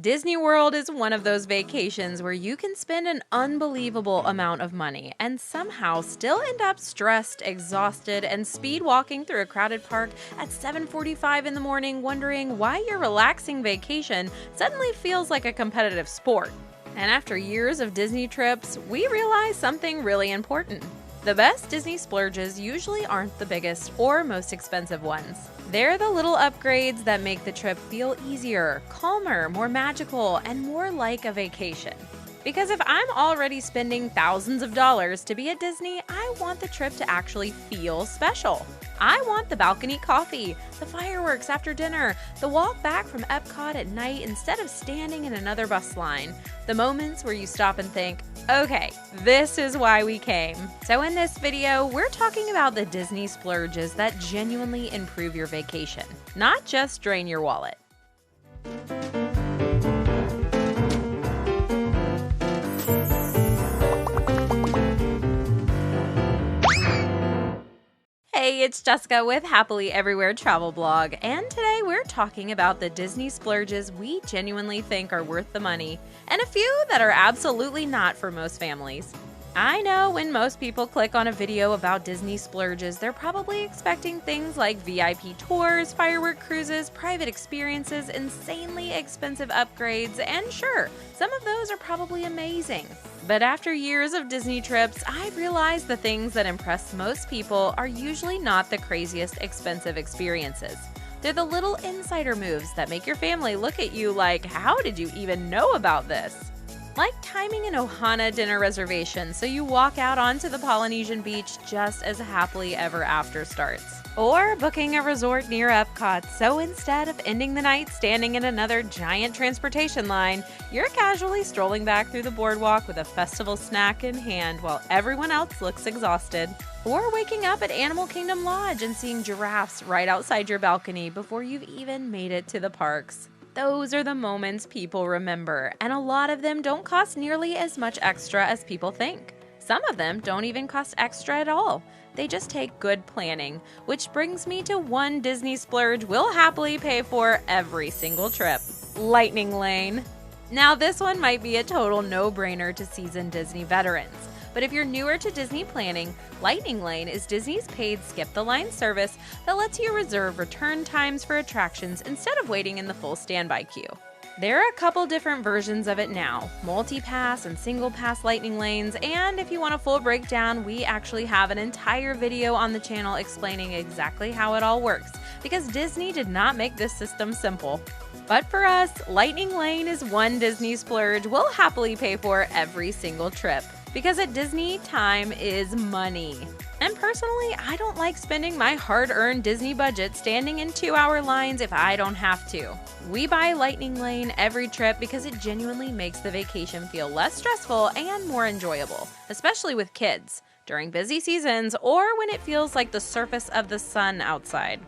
Disney World is one of those vacations where you can spend an unbelievable amount of money and somehow still end up stressed, exhausted, and speed walking through a crowded park at 7:45 in the morning wondering why your relaxing vacation suddenly feels like a competitive sport. And after years of Disney trips, we realize something really important. The best Disney splurges usually aren't the biggest or most expensive ones. They're the little upgrades that make the trip feel easier, calmer, more magical, and more like a vacation. Because if I'm already spending thousands of dollars to be at Disney, I want the trip to actually feel special. I want the balcony coffee, the fireworks after dinner, the walk back from Epcot at night instead of standing in another bus line, the moments where you stop and think, okay, this is why we came. So in this video, we're talking about the Disney splurges that genuinely improve your vacation, not just drain your wallet. Hey, it's Jessica with Happily Everywhere Travel Blog, and today we're talking about the Disney splurges we genuinely think are worth the money, and a few that are absolutely not for most families. I know when most people click on a video about Disney splurges, they're probably expecting things like VIP tours, firework cruises, private experiences, insanely expensive upgrades, and sure, some of those are probably amazing. But after years of Disney trips, I've realized the things that impress most people are usually not the craziest expensive experiences. They're the little insider moves that make your family look at you like, how did you even know about this? Like timing an Ohana dinner reservation so you walk out onto the Polynesian beach just as Happily Ever After starts. Or booking a resort near Epcot so instead of ending the night standing in another giant transportation line, you're casually strolling back through the boardwalk with a festival snack in hand while everyone else looks exhausted. Or waking up at Animal Kingdom Lodge and seeing giraffes right outside your balcony before you've even made it to the parks. Those are the moments people remember, and a lot of them don't cost nearly as much extra as people think. Some of them don't even cost extra at all. They just take good planning, which brings me to one Disney splurge we'll happily pay for every single trip: Lightning Lane. Now, this one might be a total no-brainer to seasoned Disney veterans. But if you're newer to Disney planning, Lightning Lane is Disney's paid skip-the-line service that lets you reserve return times for attractions instead of waiting in the full standby queue. There are a couple different versions of it now, multi-pass and single-pass Lightning Lanes, and if you want a full breakdown, we actually have an entire video on the channel explaining exactly how it all works, because Disney did not make this system simple. But for us, Lightning Lane is one Disney splurge we'll happily pay for every single trip. Because at Disney, time is money. And personally, I don't like spending my hard-earned Disney budget standing in 2-hour lines if I don't have to. We buy Lightning Lane every trip because it genuinely makes the vacation feel less stressful and more enjoyable, especially with kids, during busy seasons or when it feels like the surface of the sun outside.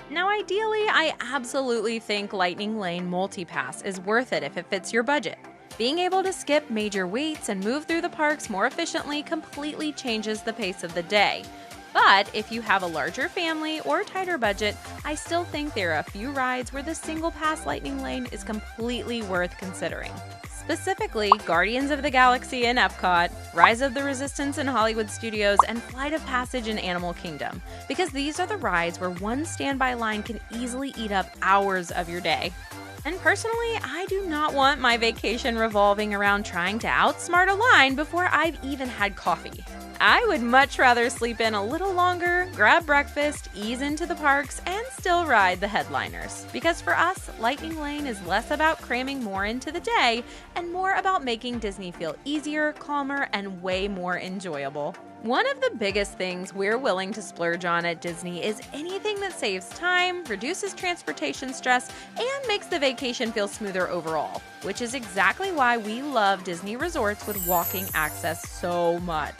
Now, ideally, I absolutely think Lightning Lane Multipass is worth it if it fits your budget. Being able to skip major waits and move through the parks more efficiently completely changes the pace of the day. But if you have a larger family or tighter budget, I still think there are a few rides where the single pass Lightning Lane is completely worth considering. Specifically, Guardians of the Galaxy in Epcot, Rise of the Resistance in Hollywood Studios, and Flight of Passage in Animal Kingdom, because these are the rides where one standby line can easily eat up hours of your day. And personally, I do not want my vacation revolving around trying to outsmart a line before I've even had coffee. I would much rather sleep in a little longer, grab breakfast, ease into the parks, and still ride the headliners. Because for us, Lightning Lane is less about cramming more into the day and more about making Disney feel easier, calmer, and way more enjoyable. One of the biggest things we're willing to splurge on at Disney is anything that saves time, reduces transportation stress, and makes the vacation feel smoother overall, which is exactly why we love Disney resorts with walking access so much.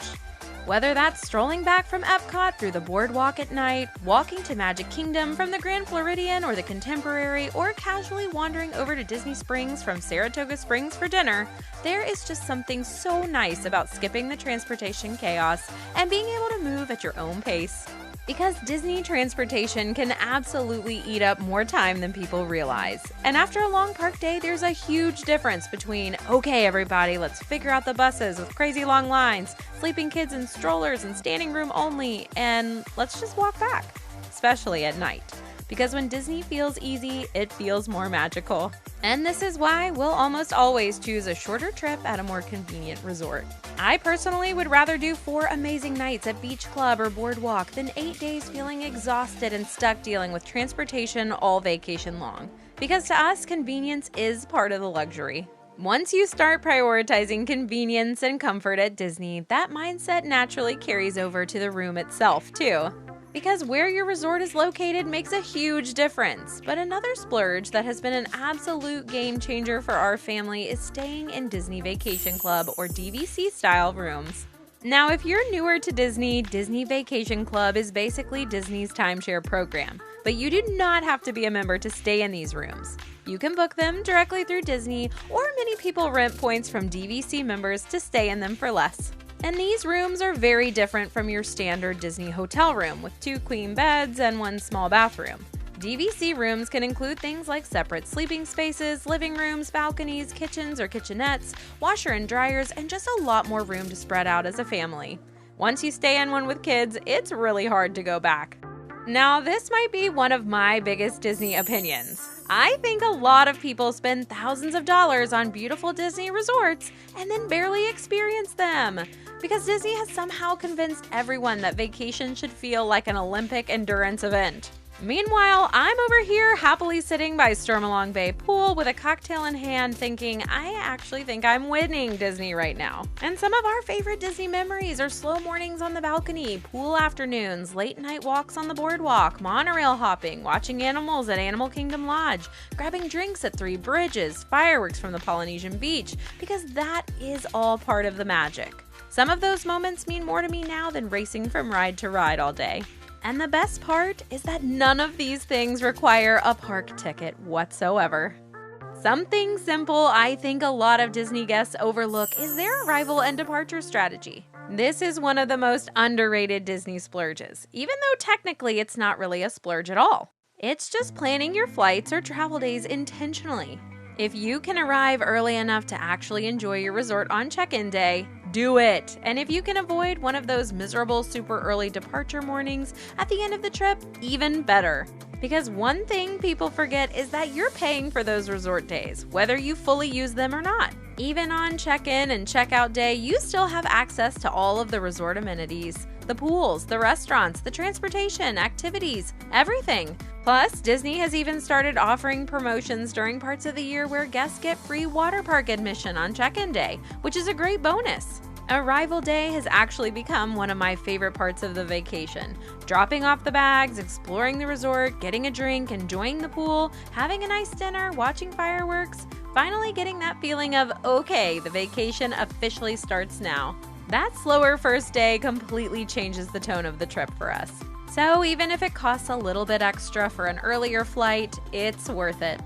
Whether that's strolling back from Epcot through the boardwalk at night, walking to Magic Kingdom from the Grand Floridian or the Contemporary, or casually wandering over to Disney Springs from Saratoga Springs for dinner, there is just something so nice about skipping the transportation chaos and being able to move at your own pace. Because Disney transportation can absolutely eat up more time than people realize. And after a long park day, there's a huge difference between, okay, everybody, let's figure out the buses with crazy long lines, sleeping kids in strollers and standing room only, and let's just walk back, especially at night. Because when Disney feels easy, it feels more magical. And this is why we'll almost always choose a shorter trip at a more convenient resort. I personally would rather do 4 amazing nights at Beach Club or Boardwalk than 8 days feeling exhausted and stuck dealing with transportation all vacation long. Because to us, convenience is part of the luxury. Once you start prioritizing convenience and comfort at Disney, that mindset naturally carries over to the room itself, too. Because where your resort is located makes a huge difference. But another splurge that has been an absolute game changer for our family is staying in Disney Vacation Club or DVC style rooms. Now, if you're newer to Disney, Disney Vacation Club is basically Disney's timeshare program, but you do not have to be a member to stay in these rooms. You can book them directly through Disney, or many people rent points from DVC members to stay in them for less. And these rooms are very different from your standard Disney hotel room with 2 queen beds and 1 small bathroom. DVC rooms can include things like separate sleeping spaces, living rooms, balconies, kitchens or kitchenettes, washer and dryers, and just a lot more room to spread out as a family. Once you stay in one with kids, it's really hard to go back. Now, this might be one of my biggest Disney opinions. I think a lot of people spend thousands of dollars on beautiful Disney resorts and then barely experience them. Because Disney has somehow convinced everyone that vacation should feel like an Olympic endurance event. Meanwhile, I'm over here happily sitting by Stormalong Bay Pool with a cocktail in hand thinking, I actually think I'm winning Disney right now. And some of our favorite Disney memories are slow mornings on the balcony, pool afternoons, late night walks on the boardwalk, monorail hopping, watching animals at Animal Kingdom Lodge, grabbing drinks at 3 Bridges, fireworks from the Polynesian Beach, because that is all part of the magic. Some of those moments mean more to me now than racing from ride to ride all day. And the best part is that none of these things require a park ticket whatsoever. Something simple I think a lot of Disney guests overlook is their arrival and departure strategy. This is one of the most underrated Disney splurges, even though technically it's not really a splurge at all. It's just planning your flights or travel days intentionally. If you can arrive early enough to actually enjoy your resort on check-in day, do it. And if you can avoid one of those miserable super early departure mornings at the end of the trip, even better. Because one thing people forget is that you're paying for those resort days, whether you fully use them or not. Even on check-in and check-out day, you still have access to all of the resort amenities. The pools, the restaurants, the transportation, activities, everything. Plus, Disney has even started offering promotions during parts of the year where guests get free water park admission on check-in day, which is a great bonus. Arrival day has actually become one of my favorite parts of the vacation. Dropping off the bags, exploring the resort, getting a drink, enjoying the pool, having a nice dinner, watching fireworks, finally getting that feeling of, okay, the vacation officially starts now. That slower first day completely changes the tone of the trip for us. So even if it costs a little bit extra for an earlier flight, it's worth it.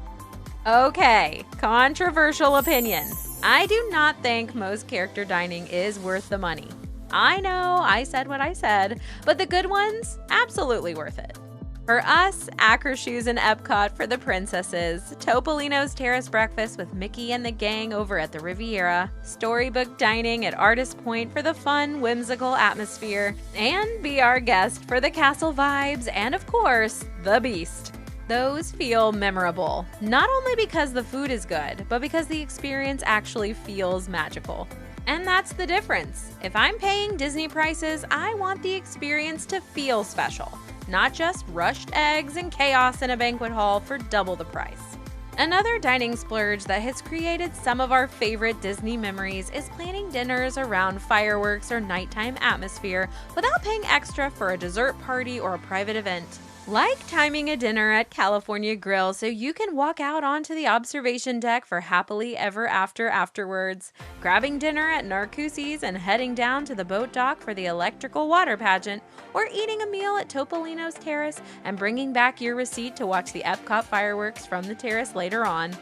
Okay, controversial opinion. I do not think most character dining is worth the money. I know, I said what I said, but the good ones, absolutely worth it. For us, Akershoes and Epcot for the princesses, Topolino's Terrace Breakfast with Mickey and the gang over at the Riviera, Storybook Dining at Artist Point for the fun, whimsical atmosphere, and Be Our Guest for the castle vibes, and of course, the Beast. Those feel memorable, not only because the food is good, but because the experience actually feels magical. And that's the difference. If I'm paying Disney prices, I want the experience to feel special, not just rushed eggs and chaos in a banquet hall for double the price. Another dining splurge that has created some of our favorite Disney memories is planning dinners around fireworks or nighttime atmosphere without paying extra for a dessert party or a private event. Like timing a dinner at California Grill so you can walk out onto the observation deck for happily ever after afterwards, grabbing dinner at Narcoossee's and heading down to the boat dock for the electrical water pageant, or eating a meal at Topolino's Terrace and bringing back your receipt to watch the Epcot fireworks from the terrace later on.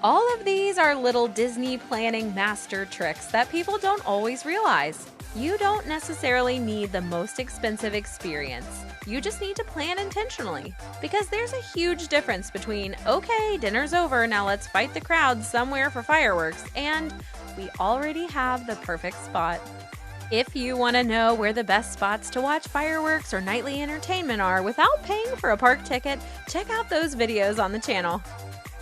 All of these are little Disney planning master tricks that people don't always realize. You don't necessarily need the most expensive experience. You just need to plan intentionally, because there's a huge difference between, okay, dinner's over, now let's fight the crowd somewhere for fireworks, and we already have the perfect spot. If you want to know where the best spots to watch fireworks or nightly entertainment are without paying for a park ticket, check out those videos on the channel.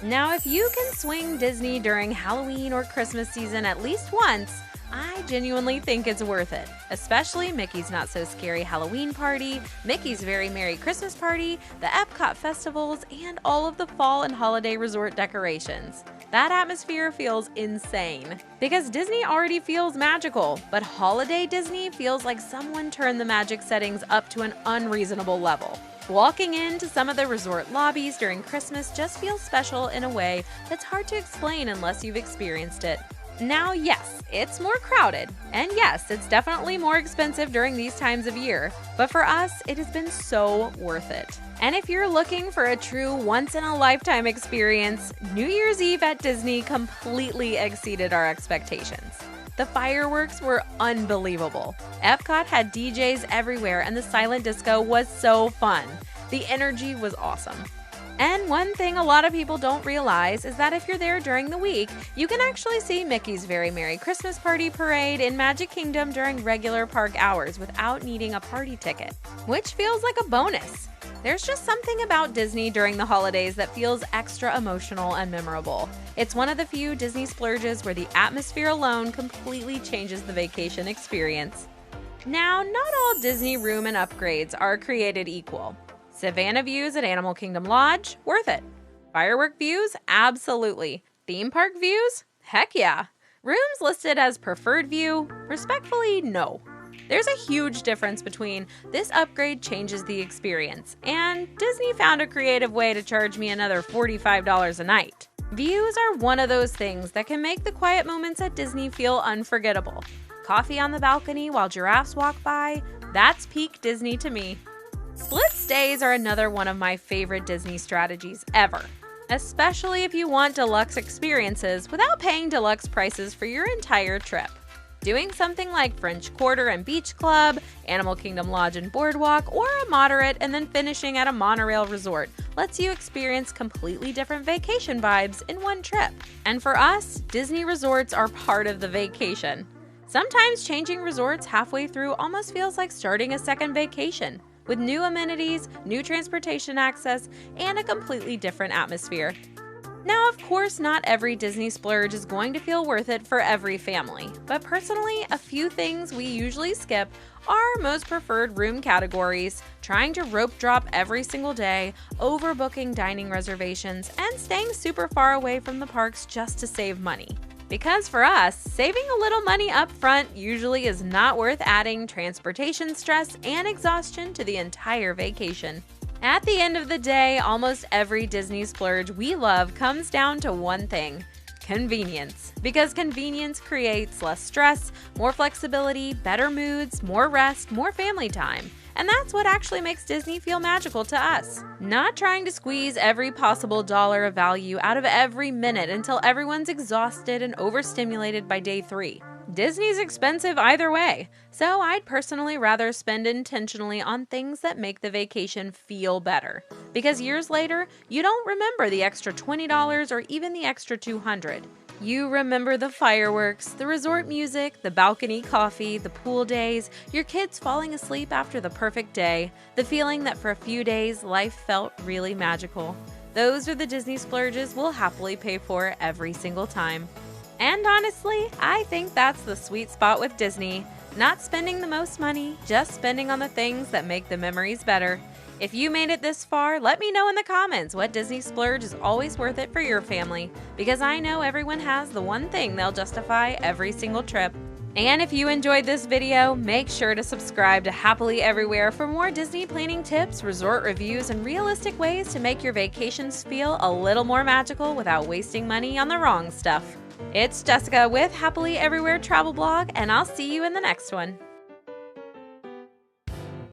Now, if you can swing Disney during Halloween or Christmas season at least once, I genuinely think it's worth it, especially Mickey's Not So Scary Halloween Party, Mickey's Very Merry Christmas Party, the Epcot festivals, and all of the fall and holiday resort decorations. That atmosphere feels insane, because Disney already feels magical, but holiday Disney feels like someone turned the magic settings up to an unreasonable level. Walking into some of the resort lobbies during Christmas just feels special in a way that's hard to explain unless you've experienced it. Now, yes, it's more crowded, and yes, it's definitely more expensive during these times of year, but for us, it has been so worth it. And if you're looking for a true once-in-a-lifetime experience, New Year's Eve at Disney completely exceeded our expectations. The fireworks were unbelievable. Epcot had DJs everywhere, and the silent disco was so fun. The energy was awesome. And one thing a lot of people don't realize is that if you're there during the week, you can actually see Mickey's Very Merry Christmas Party parade in Magic Kingdom during regular park hours without needing a party ticket, which feels like a bonus. There's just something about Disney during the holidays that feels extra emotional and memorable. It's one of the few Disney splurges where the atmosphere alone completely changes the vacation experience. Now, not all Disney room and upgrades are created equal. Savannah views at Animal Kingdom Lodge, worth it. Firework views, absolutely. Theme park views, heck yeah. Rooms listed as preferred view, respectfully, no. There's a huge difference between this upgrade changes the experience and Disney found a creative way to charge me another $45 a night. Views are one of those things that can make the quiet moments at Disney feel unforgettable. Coffee on the balcony while giraffes walk by, that's peak Disney to me. Split stays are another one of my favorite Disney strategies ever, especially if you want deluxe experiences without paying deluxe prices for your entire trip. Doing something like French Quarter and Beach Club, Animal Kingdom Lodge and Boardwalk, or a moderate and then finishing at a monorail resort lets you experience completely different vacation vibes in one trip. And for us, Disney resorts are part of the vacation. Sometimes changing resorts halfway through almost feels like starting a second vacation, with new amenities, new transportation access, and a completely different atmosphere. Now, of course, not every Disney splurge is going to feel worth it for every family, but personally, a few things we usually skip are most preferred room categories, trying to rope drop every single day, overbooking dining reservations, and staying super far away from the parks just to save money. Because for us, saving a little money up front usually is not worth adding transportation stress and exhaustion to the entire vacation. At the end of the day, almost every Disney splurge we love comes down to one thing: convenience. Because convenience creates less stress, more flexibility, better moods, more rest, more family time. And that's what actually makes Disney feel magical to us. Not trying to squeeze every possible dollar of value out of every minute until everyone's exhausted and overstimulated by day 3. Disney's expensive either way, so I'd personally rather spend intentionally on things that make the vacation feel better. Because years later, you don't remember the extra $20 or even the extra $200. You remember the fireworks, the resort music, the balcony coffee, the pool days, your kids falling asleep after the perfect day, the feeling that for a few days life felt really magical. Those are the Disney splurges we'll happily pay for every single time. And honestly, I think that's the sweet spot with Disney. Not spending the most money, just spending on the things that make the memories better. If you made it this far, let me know in the comments what Disney splurge is always worth it for your family, because I know everyone has the one thing they'll justify every single trip. And if you enjoyed this video, make sure to subscribe to Happily Everywhere for more Disney planning tips, resort reviews, and realistic ways to make your vacations feel a little more magical without wasting money on the wrong stuff. It's Jessica with Happily Everywhere Travel Blog, and I'll see you in the next one.